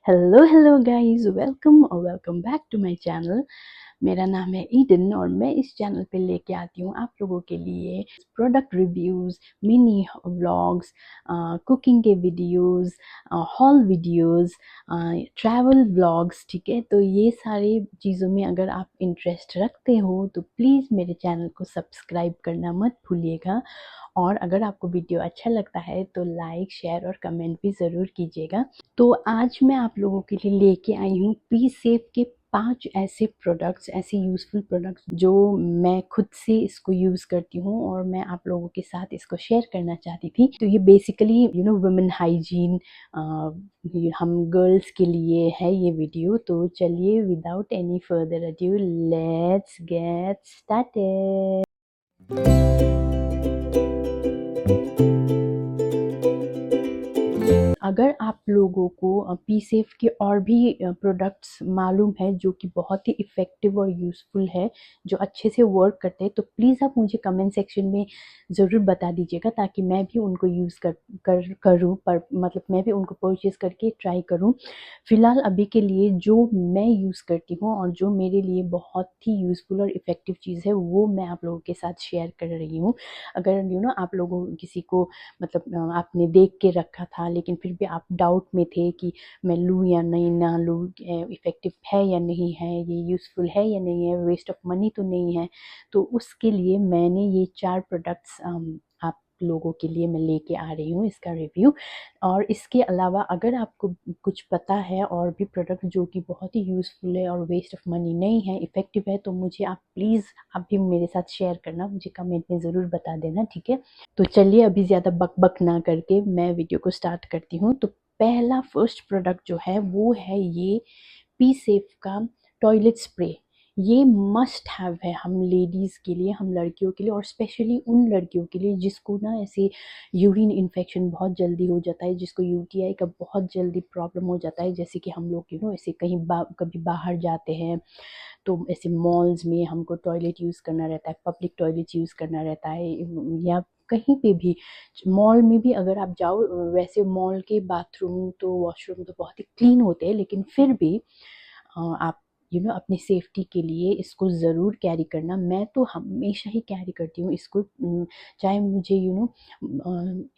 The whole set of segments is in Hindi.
Hello guys, welcome back to my channel. मेरा नाम है ईडन और मैं इस चैनल पे लेके आती हूँ आप लोगों के लिए product reviews, mini vlogs, cooking के videos, haul videos, travel vlogs. ठीक है, तो ये सारी चीज़ों में अगर आप इंटरेस्ट रखते हो तो प्लीज़ मेरे चैनल को सब्सक्राइब करना मत भूलिएगा। और अगर आपको वीडियो अच्छा लगता है तो लाइक, शेयर और कमेंट भी ज़रूर कीजिएगा। तो आज मैं आप लोगों के लिए लेके आई हूँ पी सेफ के 5 ऐसे प्रोडक्ट्स, ऐसे यूज़फुल प्रोडक्ट्स जो मैं खुद से इसको यूज़ करती हूँ और मैं आप लोगों के साथ इसको शेयर करना चाहती थी। तो ये बेसिकली वुमेन हाइजीन, हम गर्ल्स के लिए है ये वीडियो। तो चलिए without any further adieu let's get started. अगर आप लोगों को पी सेफ के और भी प्रोडक्ट्स मालूम है जो कि बहुत ही इफ़ेक्टिव और यूज़फुल है, जो अच्छे से वर्क करते हैं, तो प्लीज़ आप मुझे कमेंट सेक्शन में ज़रूर बता दीजिएगा ताकि मैं भी उनको यूज़ करूँ, पर मतलब मैं भी उनको परचेज़ करके ट्राई करूँ। फ़िलहाल अभी के लिए जो मैं यूज़ करती हूँ और जो मेरे लिए बहुत ही यूज़फुल और इफ़ेक्टिव चीज़ है वो मैं आप लोगों के साथ शेयर कर रही हूँ। अगर आप लोगों किसी को मतलब आपने देख के रखा था लेकिन फिर भी आप डाउट में थे कि मैं लूँ या नहीं ना लूँ, इफ़ेक्टिव है या नहीं है, ये यूज़फुल है या नहीं है, वेस्ट ऑफ मनी तो नहीं है, तो उसके लिए मैंने ये 4 प्रोडक्ट्स आप लोगों के लिए मैं लेके आ रही हूँ इसका रिव्यू। और इसके अलावा अगर आपको कुछ पता है और भी प्रोडक्ट जो कि बहुत ही यूज़फुल है और वेस्ट ऑफ मनी नहीं है, इफ़ेक्टिव है, तो मुझे आप प्लीज़ आप भी मेरे साथ शेयर करना, मुझे कमेंट में ज़रूर बता देना, ठीक है। तो चलिए अभी ज़्यादा बक बक ना करके मैं वीडियो को स्टार्ट करती हूँ। तो पहला फर्स्ट प्रोडक्ट जो है वो है ये पी सेफ का टॉयलेट स्प्रे। ये मस्ट हैव है हम लेडीज़ के लिए, हम लड़कियों के लिए, और स्पेशली उन लड़कियों के लिए जिसको ना ऐसे यूरिन इन्फेक्शन बहुत जल्दी हो जाता है, जिसको यूटीआई का बहुत जल्दी प्रॉब्लम हो जाता है। जैसे कि हम लोग ऐसे कहीं कभी बाहर जाते हैं तो ऐसे मॉल्स में हमको टॉयलेट यूज़ करना रहता है, पब्लिक टॉयलेट यूज़ करना रहता है, या कहीं पे भी मॉल में भी अगर आप जाओ, वैसे मॉल के बाथरूम तो वॉशरूम तो बहुत ही क्लीन होते हैं, लेकिन फिर भी आप अपनी सेफ्टी के लिए इसको ज़रूर कैरी करना। मैं तो हमेशा ही कैरी करती हूँ इसको, चाहे मुझे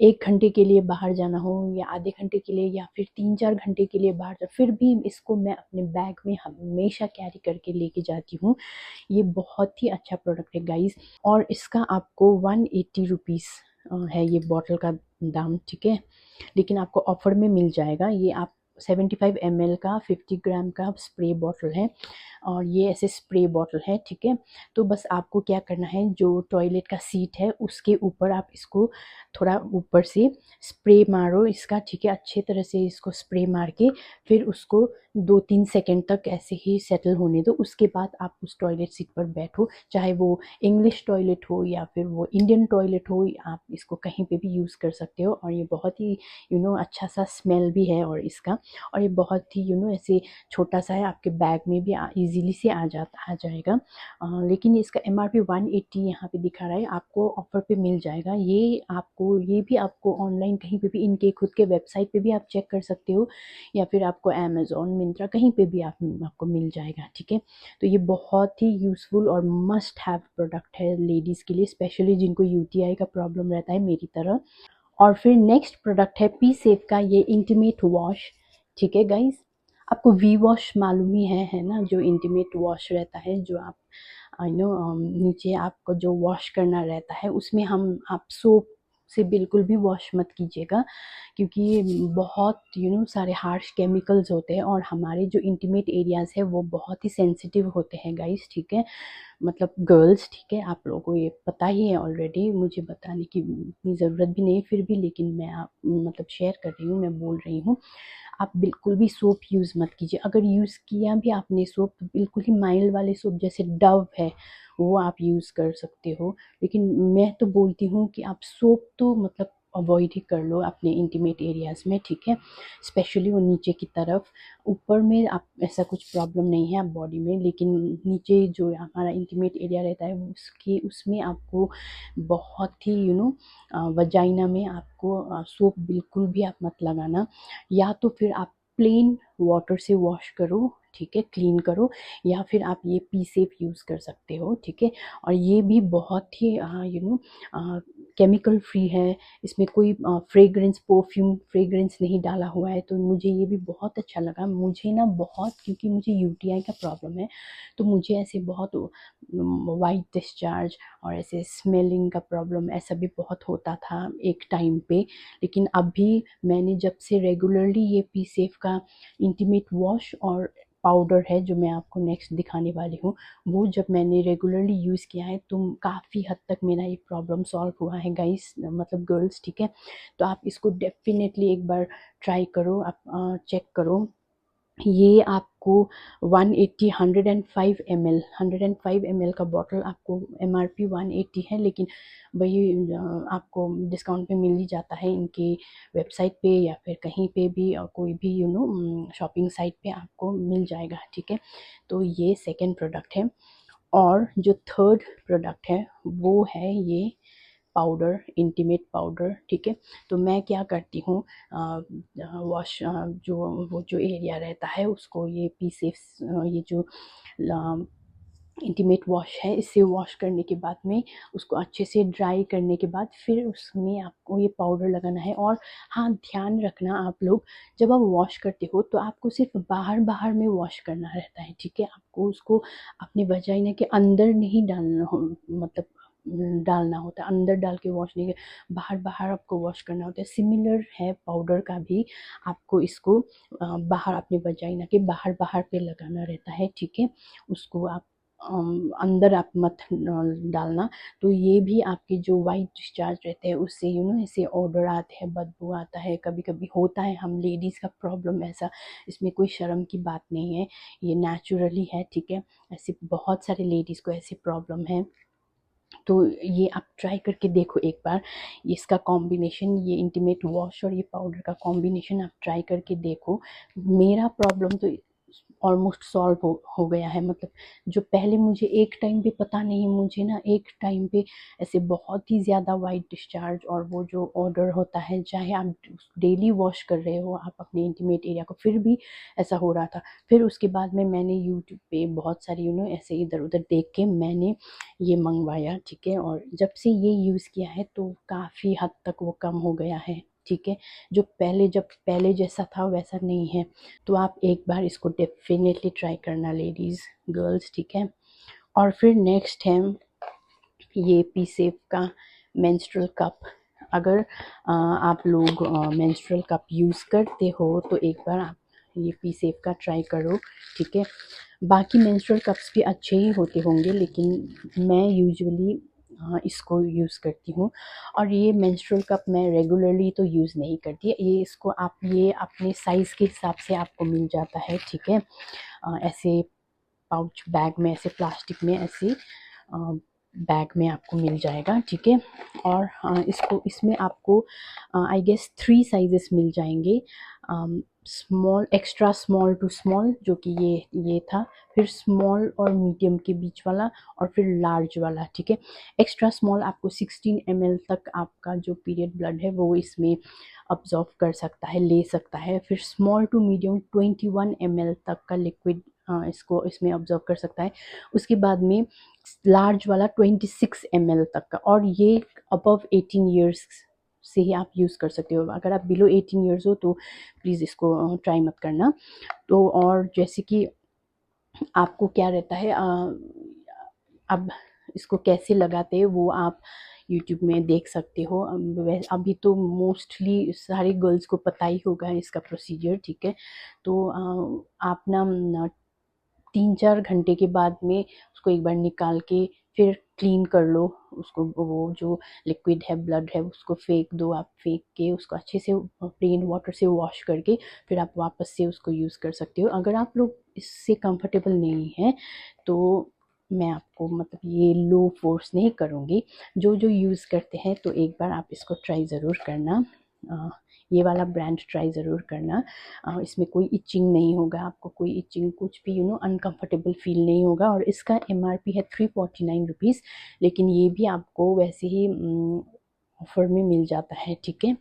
1 घंटे के लिए बाहर जाना हो या आधे घंटे के लिए या फिर 3-4 घंटे के लिए बाहर जा, फिर भी इसको मैं अपने बैग में हमेशा कैरी करके लेके जाती हूँ। ये बहुत ही अच्छा प्रोडक्ट है गाइस। और इसका आपको 180 रुपीज़ है ये बॉटल का दाम, ठीक है, लेकिन आपको ऑफर में मिल जाएगा। ये आप 75 ml का 50 ग्राम का स्प्रे बॉटल है और ये ऐसे स्प्रे बॉटल है, ठीक है। तो बस आपको क्या करना है, जो टॉयलेट का सीट है उसके ऊपर आप इसको थोड़ा ऊपर से स्प्रे मारो इसका, ठीक है, अच्छे तरह से इसको स्प्रे मार के फिर उसको 2-3 सेकंड तक ऐसे ही सेटल होने दो। उसके बाद आप उस टॉयलेट सीट पर बैठो, चाहे वो इंग्लिश टॉयलेट हो या फिर वो इंडियन टॉयलेट हो, आप इसको कहीं पे भी यूज़ कर सकते हो। और ये बहुत ही अच्छा सा स्मेल भी है और इसका, और ये बहुत ही ऐसे छोटा सा है, आपके बैग में भी इजीली से आ जाएगा। लेकिन इसका एमआरपी 180 यहाँ पे दिखा रहा है, आपको ऑफर पे मिल जाएगा। ये भी आपको ऑनलाइन कहीं पे भी इनके खुद के वेबसाइट पे भी आप चेक कर सकते हो, या फिर आपको अमेज़न, मिंत्रा, कहीं पे भी आपको मिल जाएगा, ठीक है। तो ये बहुत ही यूज़फुल और मस्ट हैव प्रोडक्ट है लेडीज़ के लिए, स्पेशली जिनको यूटीआई का प्रॉब्लम रहता है मेरी तरह। और फिर नेक्स्ट प्रोडक्ट है पी सेफ का ये इंटीमेट वॉश, ठीक है गाइस। आपको वी वॉश मालूम ही है ना, जो इंटीमेट वॉश रहता है, जो आप नीचे आपको जो वॉश करना रहता है उसमें आप सोप से बिल्कुल भी वॉश मत कीजिएगा, क्योंकि ये बहुत सारे हार्श केमिकल्स होते हैं और हमारे जो इंटीमेट एरियाज़ है वो बहुत ही सेंसिटिव होते हैं गाइस, ठीक है, मतलब गर्ल्स, ठीक है। आप लोगों को ये पता ही है ऑलरेडी, मुझे बताने की इतनी ज़रूरत भी नहीं, फिर भी लेकिन मैं आप मतलब शेयर कर रही हूँ, मैं बोल रही हूँ। आप बिल्कुल भी सोप यूज़ मत कीजिए। अगर यूज़ किया भी आपने सोप, तो बिल्कुल ही माइल्ड वाले सोप जैसे डव है वो आप यूज़ कर सकते हो, लेकिन मैं तो बोलती हूँ कि आप सोप तो मतलब अवॉइड ही कर लो अपने इंटीमेट एरियाज़ में, ठीक है, स्पेशली वो नीचे की तरफ। ऊपर में आप ऐसा कुछ प्रॉब्लम नहीं है आप बॉडी में, लेकिन नीचे जो हमारा इंटीमेट एरिया रहता है उसमें आपको बहुत ही वजाइना में आपको सोप बिल्कुल भी आप मत लगाना। या तो फिर आप प्लेन वाटर से वॉश करो, ठीक है, क्लीन करो, या फिर आप ये पी सेफ यूज़ कर सकते हो, ठीक है। और ये भी बहुत ही केमिकल फ्री है, इसमें कोई फ्रेग्रेंस, परफ्यूम फ्रेग्रेंस नहीं डाला हुआ है, तो मुझे ये भी बहुत अच्छा लगा। मुझे ना बहुत, क्योंकि मुझे यूटीआई का प्रॉब्लम है, तो मुझे ऐसे बहुत वाइट डिस्चार्ज और ऐसे स्मेलिंग का प्रॉब्लम ऐसा भी बहुत होता था एक टाइम पे। लेकिन अभी मैंने जब से रेगुलरली ये पी सेफ का इंटीमेट वॉश और पाउडर है जो मैं आपको नेक्स्ट दिखाने वाली हूँ, वो जब मैंने रेगुलरली यूज़ किया है तो काफ़ी हद तक मेरा ये प्रॉब्लम सॉल्व हुआ है गाइस, मतलब गर्ल्स, ठीक है। तो आप इसको डेफिनेटली एक बार ट्राई करो, आप चेक करो। ये आपको 180 105 ml 105 ml का बॉटल आपको MRP 180 है, लेकिन वही आपको डिस्काउंट पे मिल ही जाता है इनके वेबसाइट पे या फिर कहीं पे भी, कोई भी शॉपिंग साइट पे आपको मिल जाएगा, ठीक है। तो ये सेकंड प्रोडक्ट है। और जो थर्ड प्रोडक्ट है वो है ये पाउडर, इंटीमेट पाउडर, ठीक है। तो मैं क्या करती हूँ, वॉश जो वो जो एरिया रहता है उसको ये पी सेफ, ये जो इंटीमेट वॉश है, इससे वॉश करने के बाद में उसको अच्छे से ड्राई करने के बाद फिर उसमें आपको ये पाउडर लगाना है। और हाँ, ध्यान रखना आप लोग, जब आप वॉश करते हो तो आपको सिर्फ बाहर बाहर में वॉश करना रहता है, ठीक है। आपको उसको अपने वजाइना के अंदर नहीं डालना हो, मतलब डालना होता है, अंदर डाल के वॉश नहीं, बाहर बाहर आपको वॉश करना होता है। सिमिलर है पाउडर का भी, आपको इसको बाहर अपने वजाइना के बाहर बाहर पे लगाना रहता है, ठीक है। उसको आप अंदर आप मत डालना। तो ये भी आपके जो वाइट डिस्चार्ज रहते हैं उससे ऐसे ऑर्डर आते हैं, बदबू आता है, कभी कभी होता है, हम लेडीज़ का प्रॉब्लम ऐसा, इसमें कोई शर्म की बात नहीं है, ये नेचुरली है, ठीक है। ऐसे बहुत सारे लेडीज़ को ऐसी प्रॉब्लम है। तो ये आप ट्राई करके देखो एक बार, इसका कॉम्बिनेशन, ये इंटीमेट वॉश और ये पाउडर का कॉम्बिनेशन आप ट्राई करके देखो। मेरा प्रॉब्लम तो ऑलमोस्ट सॉल्व हो गया है, मतलब जो पहले मुझे एक टाइम पे पता नहीं, मुझे ना एक टाइम पे ऐसे बहुत ही ज़्यादा वाइट डिस्चार्ज और वो जो ऑर्डर होता है, चाहे आप डेली वॉश कर रहे हो आप अपने इंटीमेट एरिया को, फिर भी ऐसा हो रहा था। फिर उसके बाद में मैंने यूट्यूब पे बहुत सारी ऐसे इधर उधर देख के मैंने ये मंगवाया, ठीक है। और जब से ये यूज़ किया है तो काफ़ी हद तक वो कम हो गया है, ठीक है। जो पहले जैसा था वैसा नहीं है। तो आप एक बार इसको डेफिनेटली ट्राई करना लेडीज़, गर्ल्स, ठीक है। और फिर नेक्स्ट है ये पी सेफ का मेंस्ट्रुअल कप। अगर आप लोग मेंस्ट्रुअल कप यूज़ करते हो तो एक बार आप ये पी सेफ का ट्राई करो, ठीक है। बाकी मेंस्ट्रुअल कप्स भी अच्छे ही होते होंगे, लेकिन मैं यूजुअली इसको यूज़ करती हूँ। और ये मेंस्ट्रुअल कप मैं रेगुलरली तो यूज़ नहीं करती, ये इसको आप ये अपने साइज़ के हिसाब से आपको मिल जाता है, ठीक है। ऐसे पाउच बैग में, ऐसे प्लास्टिक में, ऐसे बैग में आपको मिल जाएगा, ठीक है। और इसमें आपको आई गेस 3 साइजेस मिल जाएंगे, small, extra small two small, जो कि ये था, फिर स्मॉल और मीडियम के बीच वाला, और फिर लार्ज वाला, ठीक है। एक्स्ट्रा स्मॉल आपको 16 ml तक आपका जो पीरियड ब्लड है वो इसमें अब्जॉर्व कर सकता है, ले सकता है। फिर स्मॉल टू मीडियम 21 ml तक का लिक्विड इसको इसमें ऑब्जर्व कर सकता है। उसके बाद में लार्ज वाला 26 ml तक का, और ये अबव 18 ईयर्स से ही आप यूज़ कर सकते हो। अगर आप बिलो 18 ईयर्स हो तो प्लीज़ इसको ट्राई मत करना। तो और जैसे कि आपको क्या रहता है, अब इसको कैसे लगाते हैं वो आप यूट्यूब में देख सकते हो। अभी तो मोस्टली सारी गर्ल्स को पता ही होगा इसका प्रोसीजर, ठीक है। तो आप ना 3-4 घंटे के बाद में उसको एक बार निकाल के फिर क्लीन कर लो उसको, वो जो लिक्विड है, ब्लड है, उसको फेंक दो। आप फेंक के उसको अच्छे से प्लेन वाटर से वॉश करके फिर आप वापस से उसको यूज़ कर सकते हो। अगर आप लोग इससे कंफर्टेबल नहीं है तो मैं आपको मतलब ये लो फोर्स नहीं करूँगी, जो जो यूज़ करते हैं तो एक बार आप इसको ट्राई ज़रूर करना। ये वाला ब्रांड ट्राई ज़रूर करना। इसमें कोई इचिंग नहीं होगा, आपको कोई इचिंग कुछ भी अनकंफर्टेबल फील नहीं होगा। और इसका MRP है 349 रुपीज़, लेकिन ये भी आपको वैसे ही ऑफर में मिल जाता है, ठीक है।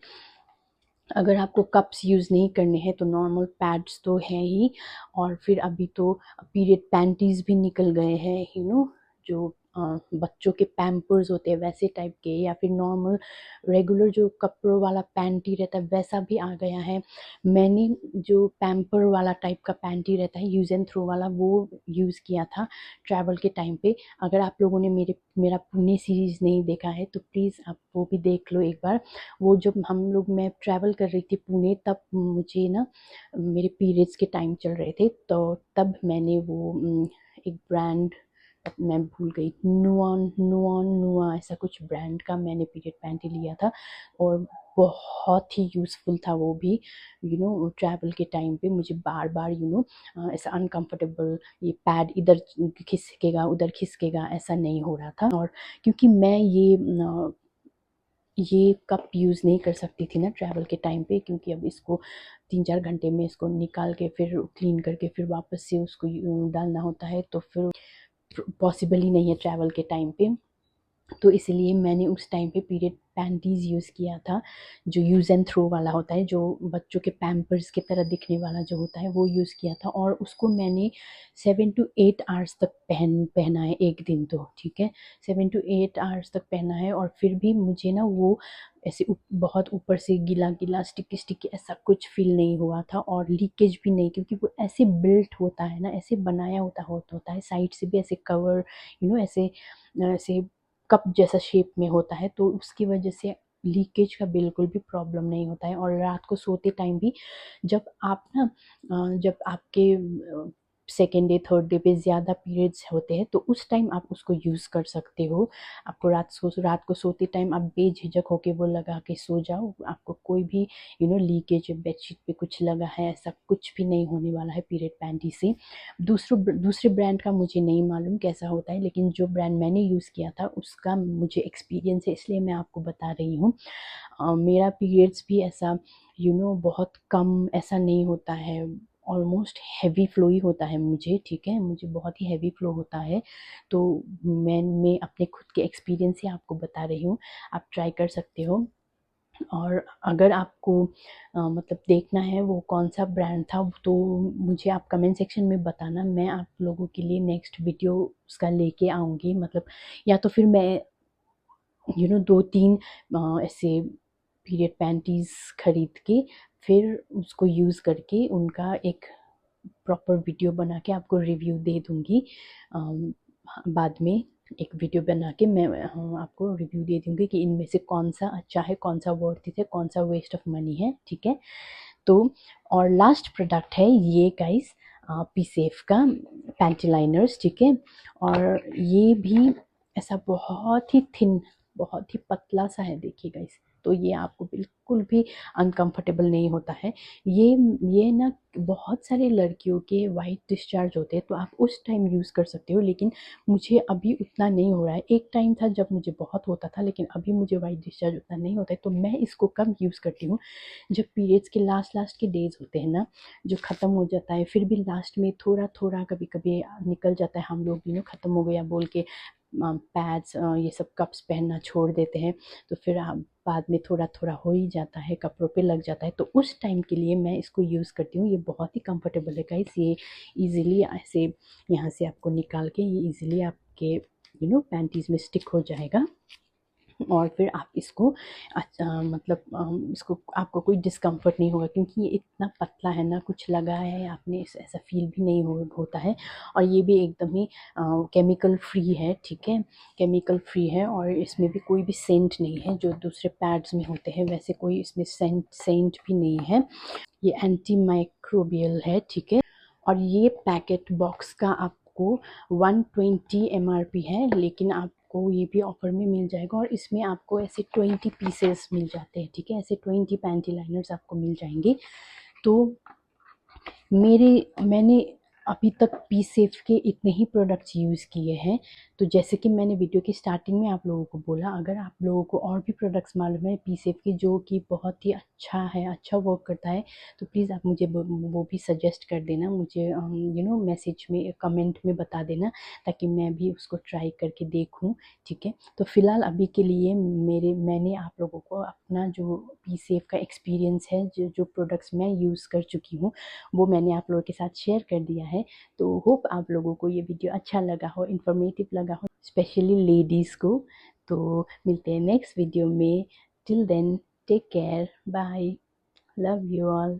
अगर आपको कप्स यूज़ नहीं करने हैं तो नॉर्मल पैड्स तो हैं ही, और फिर अभी तो पीरियड पैंटीज़ भी निकल गए हैं, जो बच्चों के पैम्पर्स होते हैं वैसे टाइप के, या फिर नॉर्मल रेगुलर जो कपड़ों वाला पैंटी रहता है वैसा भी आ गया है। मैंने जो पैम्पर वाला टाइप का पैंटी रहता है यूज़ एंड थ्रो वाला, वो यूज़ किया था ट्रैवल के टाइम पे। अगर आप लोगों ने मेरा पुणे सीरीज़ नहीं देखा है तो प्लीज़ आप वो भी देख लो एक बार। वो जब मैं ट्रैवल कर रही थी पुणे, तब मुझे ना मेरे पीरियड्स के टाइम चल रहे थे, तो तब मैंने वो एक ब्रांड, मैं भूल गई, नुआ ऐसा कुछ ब्रांड का मैंने पीरियड पैंटी लिया था, और बहुत ही यूज़फुल था वो भी। ट्रैवल के टाइम पे मुझे बार बार ऐसा अनकंफर्टेबल, ये पैड इधर खिसकेगा उधर खिसकेगा ऐसा नहीं हो रहा था। और क्योंकि मैं ये कप यूज़ नहीं कर सकती थी ना ट्रैवल के टाइम पे, क्योंकि अब इसको 3-4 घंटे में इसको निकाल के फिर क्लीन करके फिर वापस से उसको डालना होता है, तो फिर पॉसिबल ही नहीं है ट्रैवल के टाइम पे। तो इसलिए मैंने उस टाइम पे पीरियड पैंटीज़ यूज़ किया था, जो यूज़ एंड थ्रो वाला होता है, जो बच्चों के पैम्पर्स की तरह दिखने वाला जो होता है वो यूज़ किया था। और उसको मैंने 7 to 8 आवर्स तक पहना है एक दिन, तो ठीक है 7 to 8 आवर्स तक पहना है, और फिर भी मुझे ना वो ऐसे बहुत ऊपर से गीला गीला स्टिकी स्टिकी ऐसा कुछ फील नहीं हुआ था, और लीकेज भी नहीं, क्योंकि वो ऐसे बिल्ट होता है ना, ऐसे बनाया होता है साइड से भी ऐसे कवर, ऐसे ऐसे कप जैसा शेप में होता है, तो उसकी वजह से लीकेज का बिल्कुल भी प्रॉब्लम नहीं होता है। और रात को सोते टाइम भी जब आप ना जब आपके सेकेंड डे थर्ड डे पे ज़्यादा पीरियड्स होते हैं तो उस टाइम आप उसको यूज़ कर सकते हो। आपको रात को सोते टाइम आप बेझिझक होके वो लगा के सो जाओ, आपको कोई भी लीकेज बेडशीट पे कुछ लगा है ऐसा कुछ भी नहीं होने वाला है पीरियड पैंटी से। दूसरे ब्रांड का मुझे नहीं मालूम कैसा होता है, लेकिन जो ब्रांड मैंने यूज़ किया था उसका मुझे एक्सपीरियंस है, इसलिए मैं आपको बता रही हूँ। मेरा पीरियड्स भी ऐसा बहुत कम ऐसा नहीं होता है, ऑलमोस्ट हैवी फ्लो ही होता है मुझे, ठीक है, मुझे बहुत ही हैवी फ्लो होता है। तो मैं अपने खुद के एक्सपीरियंस से आपको बता रही हूँ, आप ट्राई कर सकते हो। और अगर आपको मतलब देखना है वो कौन सा ब्रांड था, तो मुझे आप कमेंट सेक्शन में बताना, मैं आप लोगों के लिए नेक्स्ट वीडियो उसका लेके आऊँगी। मतलब या तो फिर मैं 2-3 ऐसे पीरियड पैंटीज़ खरीद के फिर उसको यूज़ करके उनका एक प्रॉपर वीडियो बना के आपको रिव्यू दे दूँगी। बाद में एक वीडियो बना के मैं आपको रिव्यू दे दूँगी कि इनमें से कौन-सा अच्छा है, कौन-सा वर्थ इट है, कौन-सा वेस्ट ऑफ मनी है, ठीक है? तो और लास्ट प्रोडक्ट है ये गाइस, पीसेफ का पैंटी लाइनर्स, ठीक है? और ये भी ऐसा बहुत ही थिन, बहुत ही पतला सा है, देखिए गाइस, तो ये आपको बिल्कुल भी अनकंफर्टेबल नहीं होता है। ये ना बहुत सारे लड़कियों के वाइट डिस्चार्ज होते हैं तो आप उस टाइम यूज़ कर सकते हो, लेकिन मुझे अभी उतना नहीं हो रहा है। एक टाइम था जब मुझे बहुत होता था, लेकिन अभी मुझे वाइट डिस्चार्ज उतना नहीं होता है, तो मैं इसको कब यूज़ करती हूँ, जब पीरियड्स के लास्ट के डेज होते हैं ना, जो ख़त्म हो जाता है, फिर भी लास्ट में थोड़ा थोड़ा कभी कभी निकल जाता है, हम लोग ख़त्म हो गया बोल के पैड्स ये सब कप्स पहनना छोड़ देते हैं, तो फिर बाद में थोड़ा थोड़ा हो ही जाता है, कपड़ों पे लग जाता है, तो उस टाइम के लिए मैं इसको यूज़ करती हूँ। ये बहुत ही कंफर्टेबल है गाइस, ये इजीली ऐसे यहाँ से आपको निकाल के ये इजीली आपके पैंटीज़ में स्टिक हो जाएगा, और फिर आप इसको मतलब इसको आपको कोई डिस्कम्फर्ट नहीं होगा, क्योंकि ये इतना पतला है ना, कुछ लगा है आपने ऐसा फील भी नहीं होता है। और ये भी एकदम ही केमिकल फ्री है, ठीक है, केमिकल फ्री है, और इसमें भी कोई भी सेंट नहीं है जो दूसरे पैड्स में होते हैं, वैसे कोई इसमें सेंट भी नहीं है। ये एंटी माइक्रोबियल है, ठीक है। और ये पैकेट बॉक्स का आपको 120 MRP है, लेकिन आपको ये भी ऑफर में मिल जाएगा, और इसमें आपको ऐसे 20 पीसेस मिल जाते हैं, ठीक है, ऐसे 20 पैंटी लाइनर्स आपको मिल जाएंगे। तो मैंने अभी तक पी सेफ के इतने ही प्रोडक्ट्स यूज़ किए हैं। तो जैसे कि मैंने वीडियो की स्टार्टिंग में आप लोगों को बोला, अगर आप लोगों को और भी प्रोडक्ट्स मालूम है पी सेफ के जो कि बहुत ही अच्छा है, अच्छा वर्क करता है, तो प्लीज़ आप मुझे वो भी सजेस्ट कर देना, मुझे मैसेज में, कमेंट में बता देना, ताकि मैं भी उसको ट्राई करके देखूँ। ठीक है, तो फिलहाल अभी के लिए मैंने आप लोगों को अपना जो पी सेफ का एक्सपीरियंस है, जो जो प्रोडक्ट्स मैं यूज़ कर चुकी हूँ, वो मैंने आप लोगों के साथ शेयर कर दिया है। तो होप आप लोगों को ये वीडियो अच्छा लगा हो, इन्फॉर्मेटिव लगा हो, स्पेशली लेडीज़ को। तो मिलते हैं नेक्स्ट वीडियो में। Till then, take care, bye, love you all.